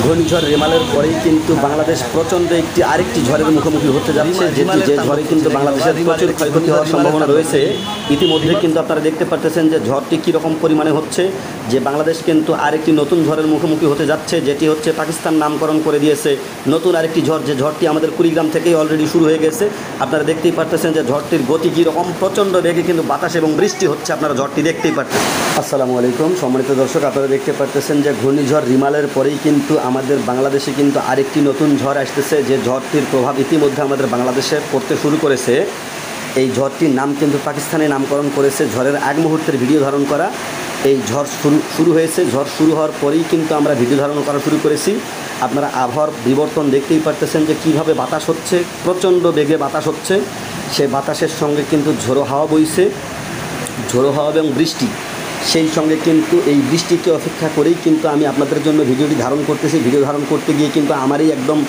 ঘূর্ণিঝড় রেমালের পরেই কিন্তু বাংলাদেশ প্রচণ্ড আরেকটি ঝড়ের মুখোমুখি হতে যাচ্ছে, যে ঝড়ে কিন্তু বাংলাদেশের প্রচুর ক্ষয়ক্ষতি হওয়ার সম্ভাবনা রয়েছে। ইতিমধ্যে কিন্তু আপনারা দেখতে পারতেছেন যে ঝড়টি কীরকম পরিমাণে হচ্ছে, যে বাংলাদেশ কিন্তু আরেকটি নতুন ঝড়ের মুখোমুখি হতে যাচ্ছে, যেটি হচ্ছে পাকিস্তান নামকরণ করে দিয়েছে নতুন আরেকটি ঝড়। যে ঝড়টি আমাদের কুড়িগ্রাম থেকেই অলরেডি শুরু হয়ে গেছে। আপনারা দেখতেই পারতেছেন যে ঝড়টির গতি কীরকম, প্রচণ্ড বেগে কিন্তু বাতাস এবং বৃষ্টি হচ্ছে, আপনারা ঝড়টি দেখতেই পারতেছেন। আসসালামু আলাইকুম সম্মানিত দর্শক, আপনারা দেখতে পারতেছেন যে ঘূর্ণিঝড় রিমালের পরেই কিন্তু আমাদের বাংলাদেশে কিন্তু আরেকটি নতুন ঝড় আসতেছে, যে ঝড়টির প্রভাব ইতিমধ্যে আমাদের বাংলাদেশে পড়তে শুরু করেছে। এই ঝড়টির নাম কিন্তু পাকিস্তানে নামকরণ করেছে। ঝড়ের আগ মুহূর্তের ভিডিও ধারণ করা, এই ঝড় শুরু হয়েছে। ঝড় শুরু হওয়ার পরেই কিন্তু আমরা ভিডিও ধারণ করা শুরু করেছি। আপনারা আবহাওয়ার বিবর্তন দেখতেই পারতেছেন যে কীভাবে বাতাস হচ্ছে, প্রচণ্ড বেগে বাতাস হচ্ছে। সে বাতাসের সঙ্গে কিন্তু ঝোড়ো হাওয়া বইছে, ঝোড়ো হাওয়া এবং বৃষ্টি, সেই সঙ্গে কিন্তু এই বৃষ্টিকে অপেক্ষা করেই কিন্তু আমি আপনাদের জন্য ভিডিওটি ধারণ করতেছি। ভিডিও ধারণ করতে গিয়ে কিন্তু আমারই একদম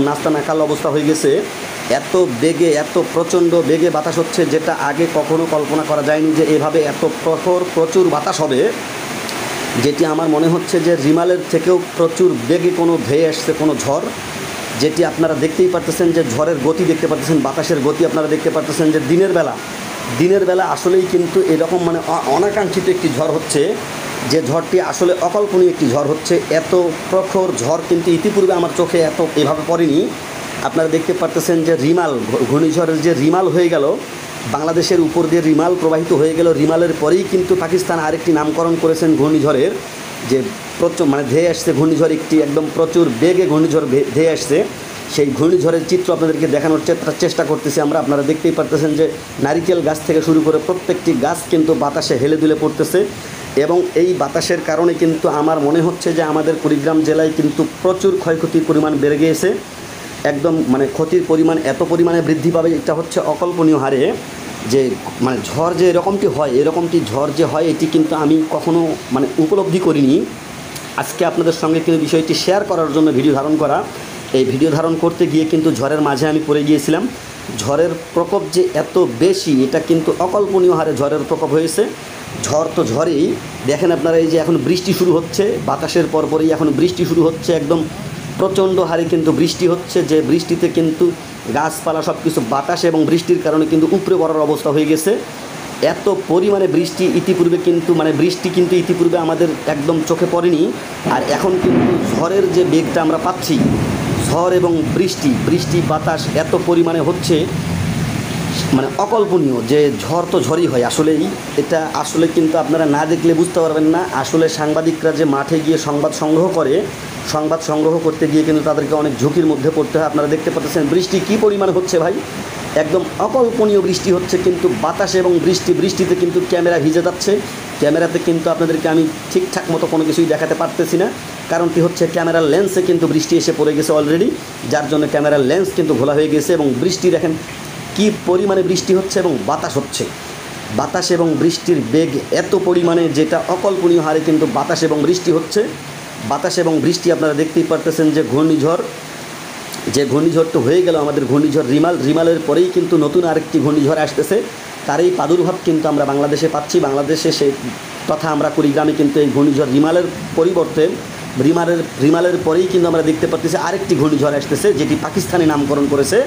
নাস্তা নাকাল অবস্থা হয়ে গেছে। এত বেগে, এত প্রচণ্ড বেগে বাতাস হচ্ছে, যেটা আগে কখনো কল্পনা করা যায়নি যে এভাবে এত প্রচুর বাতাস হবে। যেটি আমার মনে হচ্ছে যে রিমালের থেকেও প্রচুর বেগে কোনো ধেয়ে আসছে কোনো ঝড়, যেটি আপনারা দেখতেই পারতেছেন যে ঝড়ের গতি দেখতে পারতেছেন, বাতাসের গতি আপনারা দেখতে পারতেছেন যে দিনের বেলা আসলেই কিন্তু এরকম মানে অনাকাঙ্ক্ষিত একটি ঝড় হচ্ছে, যে ঝড়টি আসলে অকল্পনীয় একটি ঝড় হচ্ছে। এত প্রখর ঝড় কিন্তু ইতিপূর্বে আমার চোখে এভাবে পড়েনি। আপনারা দেখতে পারতেছেন যে রিমাল, ঘূর্ণিঝড়ের যে রিমাল হয়ে গেল, বাংলাদেশের উপর দিয়ে রিমাল প্রবাহিত হয়ে গেল। রিমালের পরেই কিন্তু পাকিস্তান আরেকটি নামকরণ করেছেন ঘূর্ণিঝড়ের, যে মানে ধেয়ে আসছে ঘূর্ণিঝড়, একটি একদম প্রচুর বেগে ঘূর্ণিঝড় ধেয়ে আসছে। সেই ঘূর্ণিঝড়ের চিত্র আপনাদেরকে দেখানোর চেষ্টা করতেছি আমরা। আপনারা দেখতেই পারতেছেন যে নারিকেল গাছ থেকে শুরু করে প্রত্যেকটি গাছ কিন্তু বাতাসে হেলে দুলে পড়তেছে, এবং এই বাতাসের কারণে কিন্তু আমার মনে হচ্ছে যে আমাদের কুড়িগ্রাম জেলায় কিন্তু প্রচুর ক্ষয়ক্ষতির পরিমাণ বেড়ে গিয়েছে। একদম মানে ক্ষতির পরিমাণ এত পরিমাণে বৃদ্ধি পাবে, এটা হচ্ছে অকল্পনীয় হারে। যে মানে ঝড় যে এরকমটি হয়, এরকমটি ঝড় যে হয়, এটি কিন্তু আমি কখনো মানে উপলব্ধি করিনি। আজকে আপনাদের সঙ্গে কিন্তু বিষয়টি শেয়ার করার জন্য ভিডিও ধারণ করা। এই ভিডিও ধারণ করতে গিয়ে কিন্তু ঝড়ের মাঝে আমি পড়ে গিয়েছিলাম। ঝড়ের প্রকোপ যে এত বেশি, এটা কিন্তু অকল্পনীয় হারে ঝড়ের প্রকোপ হয়েছে। ঝড় তো ঝড়েই দেখেন আপনারা, এই যে এখন বৃষ্টি শুরু হচ্ছে, বাতাসের পরপরই এখন বৃষ্টি শুরু হচ্ছে, একদম প্রচণ্ড হারে কিন্তু বৃষ্টি হচ্ছে। যে বৃষ্টিতে কিন্তু গাছপালা সব কিছু বাতাস এবং বৃষ্টির কারণে কিন্তু উপরে পড়ার অবস্থা হয়ে গেছে। এত পরিমাণে বৃষ্টি ইতিপূর্বে কিন্তু ইতিপূর্বে আমাদের একদম চোখে পড়েনি। আর এখন কিন্তু ঝড়ের যে বেগটা আমরা পাচ্ছি, ঝড় এবং বৃষ্টি বাতাস এত পরিমাণে হচ্ছে, মানে অকল্পনীয়। যে ঝড় তো ঝড়ই হয় আসলেই, এটা আসলে কিন্তু আপনারা না দেখলে বুঝতে পারবেন না। আসলে সাংবাদিকরা যে মাঠে গিয়ে সংবাদ সংগ্রহ করতে গিয়ে কিন্তু তাদেরকে অনেক ঝুঁকির মধ্যে পড়তে হয়। আপনারা দেখতে পাচ্ছেন বৃষ্টি কী পরিমাণ হচ্ছে ভাই, একদম অকল্পনীয় বৃষ্টি হচ্ছে। কিন্তু বাতাস এবং বৃষ্টিতে কিন্তু ক্যামেরা ভিজে যাচ্ছে। ক্যামেরাতে কিন্তু আপনাদেরকে আমি ঠিকঠাক মতো কোনো কিছুই দেখাতে পারতেছি না। কারণটি হচ্ছে ক্যামেরার লেন্সে কিন্তু বৃষ্টি এসে পড়ে গেছে অলরেডি, যার জন্য ক্যামেরার লেন্স কিন্তু ঘোলা হয়ে গেছে। এবং বৃষ্টি দেখেন কী পরিমাণে বৃষ্টি হচ্ছে এবং বাতাস হচ্ছে। বাতাস এবং বৃষ্টির বেগ এত পরিমাণে, যেটা অকল্পনীয় হারে কিন্তু বাতাস এবং বৃষ্টি হচ্ছে। বাতাস এবং বৃষ্টি আপনারা দেখতেই পারতেছেন যে ঘূর্ণিঝড়টা হয়ে গেল আমাদের ঘূর্ণিঝড় রিমালের পরেই কিন্তু নতুন আরেকটি ঘূর্ণিঝড় আসতেছে। তার এই প্রাদুর্ভাব কিন্তু আমরা বাংলাদেশে পাচ্ছি। বাংলাদেশে সেই তথা আমরা কুড়িগ্রামে কিন্তু এই ঘূর্ণিঝড় রিমালের পরিবর্তে রিমালের পরেই কিন্তু আমরা দেখতে পাচ্ছি আরেকটি ঘূর্ণিঝড় আসতেছে, যেটি পাকিস্তানে নামকরণ করেছে,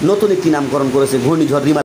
নতুন একটি নামকরণ করেছে ঘূর্ণিঝড় রিমাল।